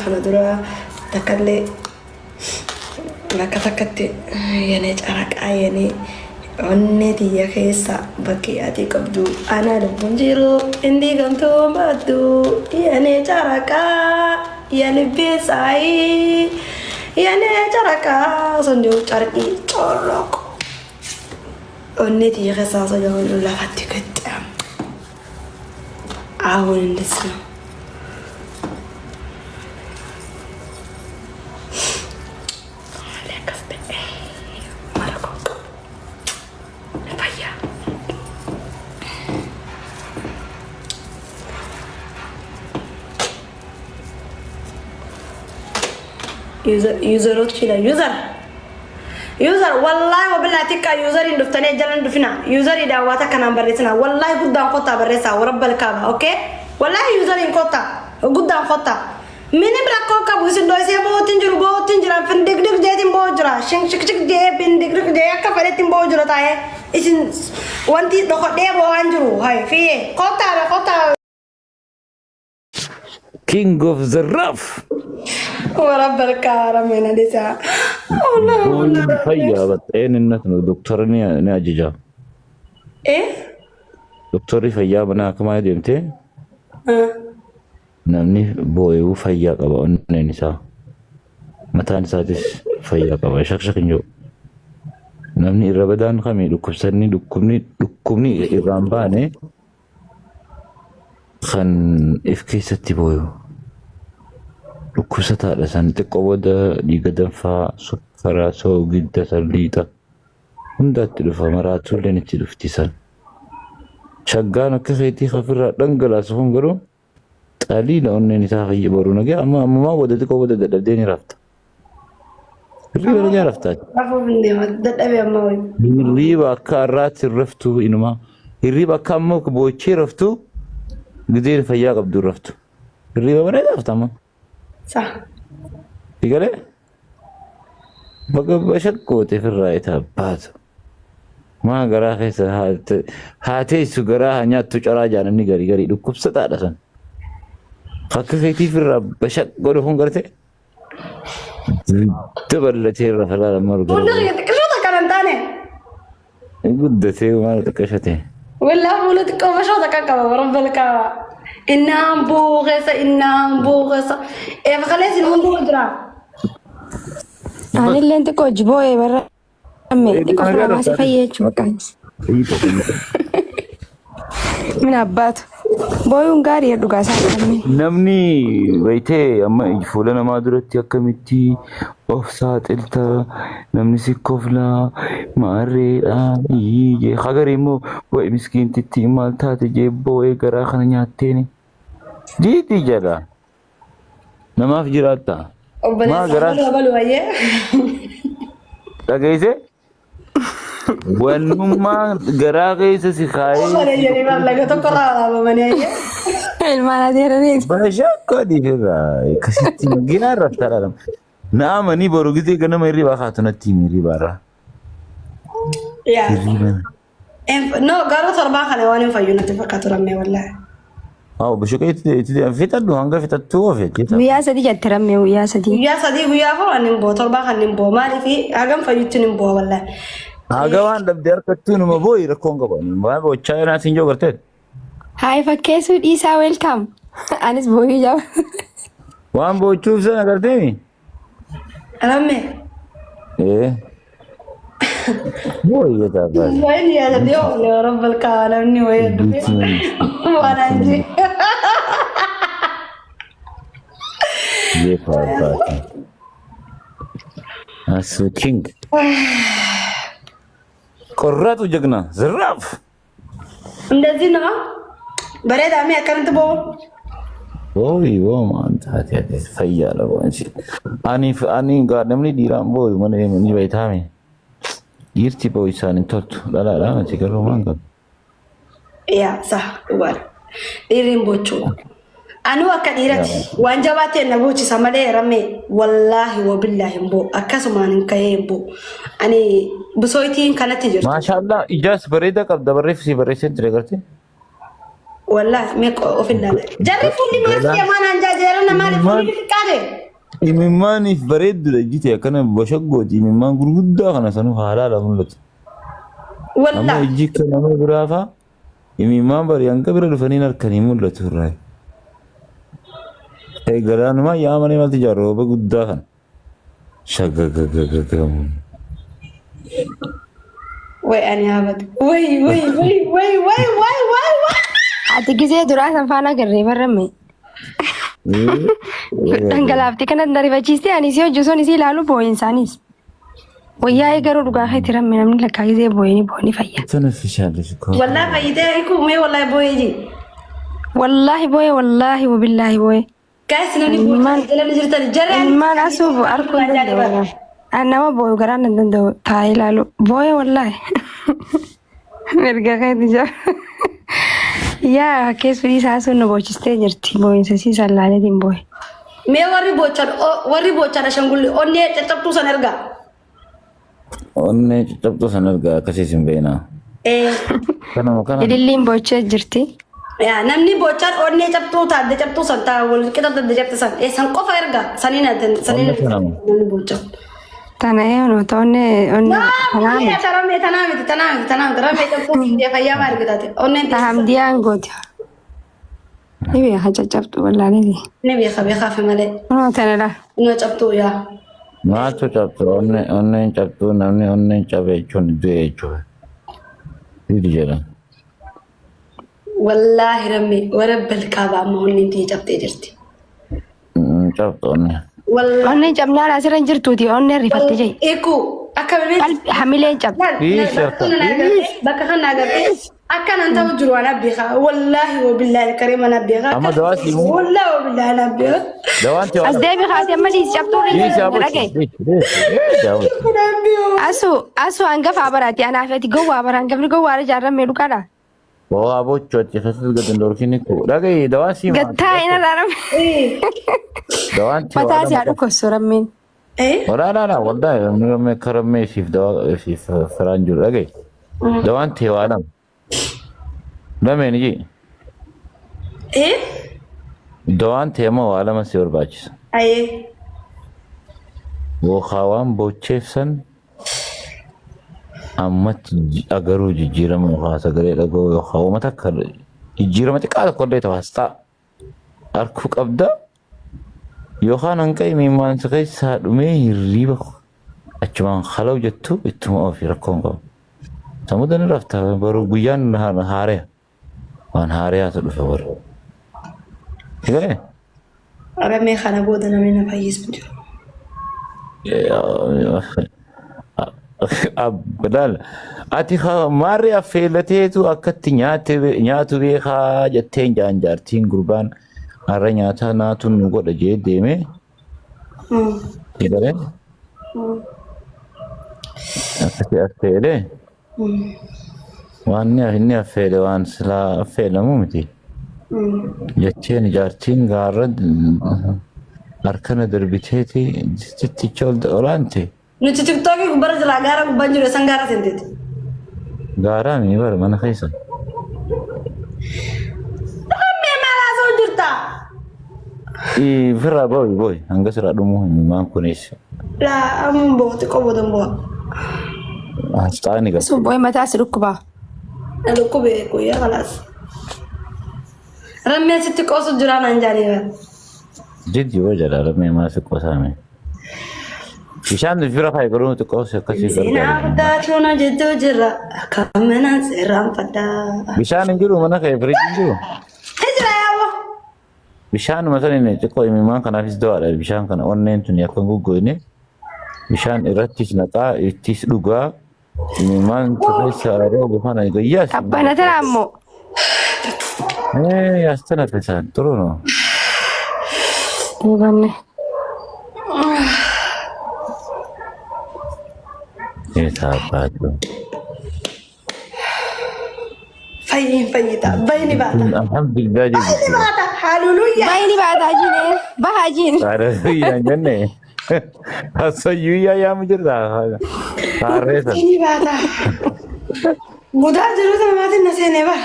أنا درا تكلي لك تكتي يعني أراك يعني عنتي يا خيسا بكي أتي كبدو أنا لبنجيرو إندي كنتو بدو يعني أراك يعني بيساي يعني أراك سنجو أراكي تورك عنتي يا خيسا سنجو لا فتكت عاون النسنا يوزر والله وبالله تكا يوزر دفتني جلن دفنا يوزر دعواتا كان بريسنا والله قدام خطا بريسا ورب الكعبة اوكي والله يوزر خطا قدام خطا من بركوكا بوسن دوسي بو تنجر فندق دق جاتين بوجرا شك دي بندق دق دي كفلتين بوجرا تاي اسن وانتي دخ دي بو انجرو هاي في خطا King of the Rough. ورب الكرم من ديسا والله فيا بتعين النتن دكتورني ناججا ايه دكتوري فيا بنا كما يدمتي نمني بوي فيا قبا نسا متان سادس فيا قبا شك نجو نمني رمضان خمي دكبسني دكبني إرامباني خن إفكيستي بويو Dhukkubsataa dha san xiqqoo booda dhiiga danfaa sukkaraa soogidda sardiita hundaatti dhufa maraatuulleen itti dhuftisan shaggaan akka keetii ofirraa dhangalaasu kun garuu xaliila onneen isaa fayya baruu nagee amma ammaa booda xiqqoo booda dadhabdee ni rafta hirriiba nagee raftaa hirriiba akka har'aatti raftu inumaa hirriiba akka ammoo boochee raftu gideen fayyaa qabdu raftu hirriiba mana rafta amma صح يقول بقى بشكوتي في الرأي تابات ما قرا خيس هاتي سجراها نيات تجرا جانا نيجري لكوب ستة سن خاك خيتي في الرب بشك قولوا هون قرتي تبلتي الرفلا لما رجع والله كشوطة كلام تاني قدتي وما تكشتي والله ولدك كشوطة كاكا ورب الكعبة إنهم بوغسة إيه فخليس إنهم بوغدرا أنا اللي أنت كوج بوي برا أمي تكفر ما سفيتش مكانس من أبات بوي ونقاري يدوكا سامي نمني بيتي أما فلان ما درت يكمتي أوفسات إلتا نمني سيكوفلا ماري يجي خاغريمو بوي مسكين تتي مالتا تجي بوي غرا خنا نياتيني جيتي جدا نما في جراتا ما غرا تاغيسه ونما غرا غيسه سيخاي المانا ديرني بشكو دي فيرا كسيتي جينا رفتالم نعم أني بروجيتي كنا ميري باخاتنا تي ميري بارا يا نو قالوا تربا خلواني فيونا تفكرت رمي والله بشكل في تدو هنگا في تدو في ويا سدي جترمي ويا سدي ويا فو أنيمبو تربا خنيمبو مالي في أعم فيوتنيمبو والله أعوان دبدر كتونو ما بوي ركونغا بني ما بو تشاينا سينجو كرتت هاي فكيسو إيسا ويلكم أنس بوي جاو وان بو تشوف سنة كرتيني رمي إيه بوي يتابع وين يا اليوم يا رب العالمين وين وانا عندي يفا أسو كينج قررت وجقنا زراف እንደዚህ ነው በሬዳ የሚያከርንት ቦ Boy, man, hati fayya lah bonci. Ani gak namni diram boy, mana ni bayi thami. Irti boy sanin tot, la, macam kalau mangga. Ya, sah, ubar. Dirim bocu. Anu akan irati. Wanjawati na boci sama deh rame. Wallahi wabillahi bo. Akasumanin kaya bo. Ani busoitin kana tidur. Masya Allah, ijas berita kab dabarif si berisin tergerti. والله ميك اوف النار جرب فولي ما في ما نانجا جيرنا ما فولي في كاره imimmaani bareeddu jite kana bashaggooti imimmaan gurguddaa kana sanuu halaala mul'atu والله amma ijji kana nama biraafa imimmaan bari hanga bira dhufanii harkanii mul'atu irraa galaanuma yaamanii malti jarrooba guddaa kan shagagagagagamu وي أنا أبد وي وي وي وي وي وي وي وي ati gisee duraa san faana garree barramme. Dhangalaafte kanan dariifachiiste ani si hojii son isii ilaalu booyin isaanis. Wayyaa garuu dhugaa keetti ramme namni lakkaa gisee booyini fayya. sana fishaalle shukoo والله فايدة يكون مي والله بويجي Wallaahi booye wallaahi wabillaahi booye. كاس نبني بويجي جل نجرت الجرع Ilmaan asuufu arguun danda'u. Ani nama booyu garaan hin danda'u taa'ee ilaalu. Booye wallaahi. Mirga keetti jira. Yaa keessi isaa sun nu bochistee jirti booyinsa siisan laaleetiin booye. مي وري بوتشر عشان نقول أني تبتو سنرجع onne cabxoo san argaa akkasiis hin beeknaa إيه kanuma kana Ililliin bochee jirti. يا نمني بوتشر أني تبتو تاد تبتو سنتا والكده تاد جبت سن إيه سنقف يرجع سنينا سنينا نمني بوتشر Tana eeyyanu ta'onne لا تنامي رمي تبتو في خيام أرجعتي أني tahamdiyaan gooti. Ni beeka caccabtu wallaahi. نبي خاف ملء Tana la. إنه تبتو يا maaltu cabxu onneen cabxuu namni onneen cabe jechuun du'e jechuudha hidi jedhan والله رمي ورب الكعبة ما هو ننتي جبتي جرتي cabxu onneen والله Onneen cabnaan asirra jirtuuti onneen rifatte jee. إيكو أكمل Qalbi hamileen cabdi. بكخنا قرتي أكن أنت وجرو أنا بيخا والله وبالله الكريم أنا بيخا أما دواسي مو والله وبالله أنا بيخا dawaanti As deebi kaasee amma dhiis cabtuu dhagee. Asu hangafa baraati anaaf ati gowwaa bara hangafni gowwaara jaarrammee dhugaadha. oo abochooti keessatti gadan dorkini ko dhagee dawaasi Gattaa ina dhaarame. dawaanti Mataa si haadhu kosso rammeen. إيه walaala wallahi namni karamee siif dawaa siif firaan jiru dhagee dawaanti waalam lameen ji إيه dawaanti amma waalama si barbaachisa أيه wookawaan bocheefsan ammatti agaruu jijjiirama haasa garee dhagoo yookaan uummata akka jijjiirama xiqqaa tokko illee ta'u haastaa harkuu qabda yookaan hanqa imimmaan keessaa dhumee hirriiba achumaan halau jettu ittuma ofii rakkoon qabu. Samuudhaan rafta baruu guyyaan haareya waan haareyaatu dhufe baruu. Egaa رمي خنا بود أنا من فايز بجو abdal ati maarri affeelateetu akkatti nyaatu beekaa jetteen jaanjaartiin gurbaan har'a nyaata naatuun nu godha jee deeme egalee akkasi affeelee waan inni affeele waan silaa affeelamu miti jecheen jaartiin gaarra harkana darbiteeti titticha olaante نتي تيك توك برج العقارة وبنجر سنجارة تنتت gaaraan bara mana keessa رمي ما لازم جرتا firraa boy hanga sirraa dhumuu himaan kunis لا أمم بوتي كوبودن بوا asxaani qaba. Sun booye mataa si dhukkubaa. لكو بيكو يا خلاص رمي ستي قوس جران أنجاني Jiddi yoo jalaalamee maal fi qosaame. Bishaan fira faayi garuu nuti qoos akkasii سينا gargaaru. فدا شونا جدو جرا كمنا سيران فدا Bishaan hin jiru mana kee firiiji hin jiru. هجرا يا أبو Bishaan masan inni xiqqoo himimaan kanaafis dawaadha. Bishaan kana onneen tuni akka goggoine bishaan irrattis naqaa ittis dhugaa himimaan keessa yeroo gufana gayyaas. Abbana tana ammoo. Yaastana fesaan turu no. Dhiibanne. Eetaa baatu. فيتا بيني بعد Alhamdulillah jechuudha. بيني بعد هالولويا Bayini baataa jiine. Bahaa jiin. Saaraan jenne. Hasayyuu yaamu jirta. Saarreessa. بيني بعد بودا جلوس ما تنسيني بار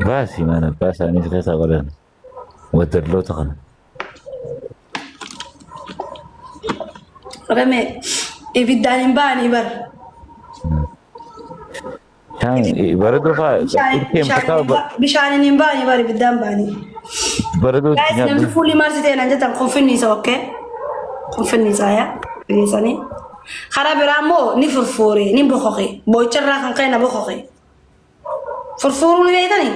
باسي ما أنا باس أنا كذا ولا ودرلو تقنا رمي إبدان باني بر كان بردو فا كم تكاب بشان نباني بر إبدان باني بردو guys نمشي فولي مارسيتين أنت تنقم في النساء أوكي قم في النساء يا ليساني خراب رامو نفرفوري نبخخي بويتشر راكن قينا بخخي فرفورو لي بيتاني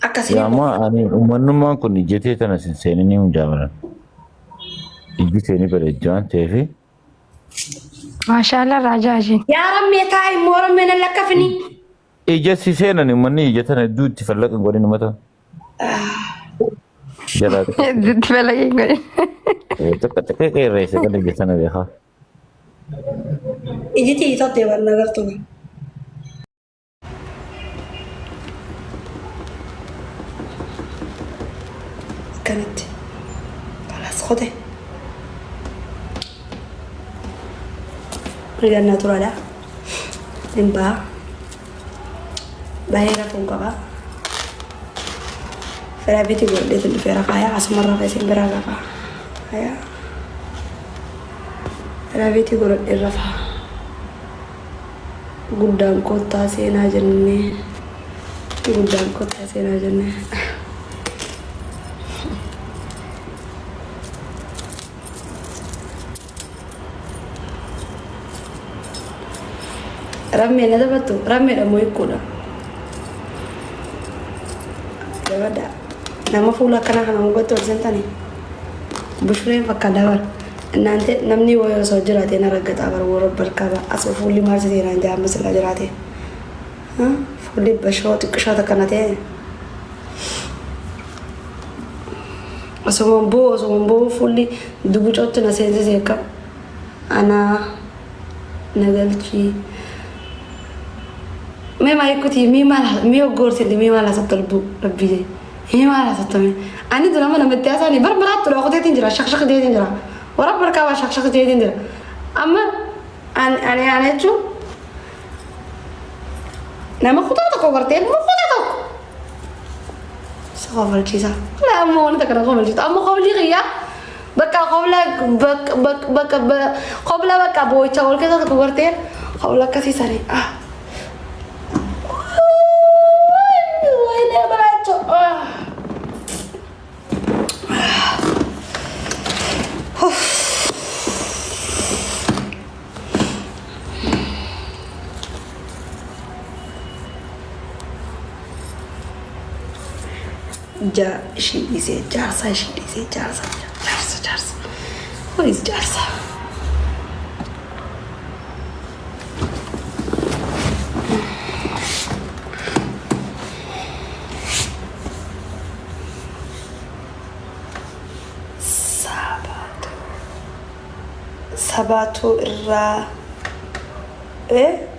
أكاسي يا ما أنا أمانو ما كوني جتي تنا سنسيني نيوم جامنا يجي سيني بريجان تيفي ما شاء الله راجاجي يا رمي تاي مورم من اللكفني إجا سيسينا نماني إجا تنا دود تفلق نقولي نمتا جلاد تفلقي قولي تك كي رئيس كده إجا تنا بيخا إجيتي تطي وانا قرطبة كانت خلاص خذي رجعنا ترى لا نبا باهيرا فوقها فلا بيتي قلت اللي في رقايا عصم مرة في سنبرا رقا هيا فلا بيتي قلت الرفع قدام كوتا سينا جنة قدام كوتا سينا جنة رمي أنا دبتو رمي رمو يكونا دبدا nama fuula kana kana mugattu sentani bushre fakka dabar nante namni wayo so jirate na ragata bar woro barkaba aso fuuli marsi na jam masala jirate ha fuuli bashot kshata kanate aso mombo fuuli dubu chottu na sense seka ana nagalchi me mai kuti mi ogorti mi mala satolbu rabbi هي ما لها تطمئن أنا دولة ما نمت ياساني برات لو أخذت تنجرا شخ دي تنجرا ورب بركوا شخ دي تنجرا أما أنا شو نما خطاتك وقرتين مو خطاتك سخاف الجيزة لا مو أنا تكره خاف الجيزة أما خاف لي غيا بكا بك قبل بكا بوي تقول كذا تقولتين قبل كذي سري وين براتو she is a Jarsa, she is a Jarsa. What is Jarsa? Sabato irra. Eh?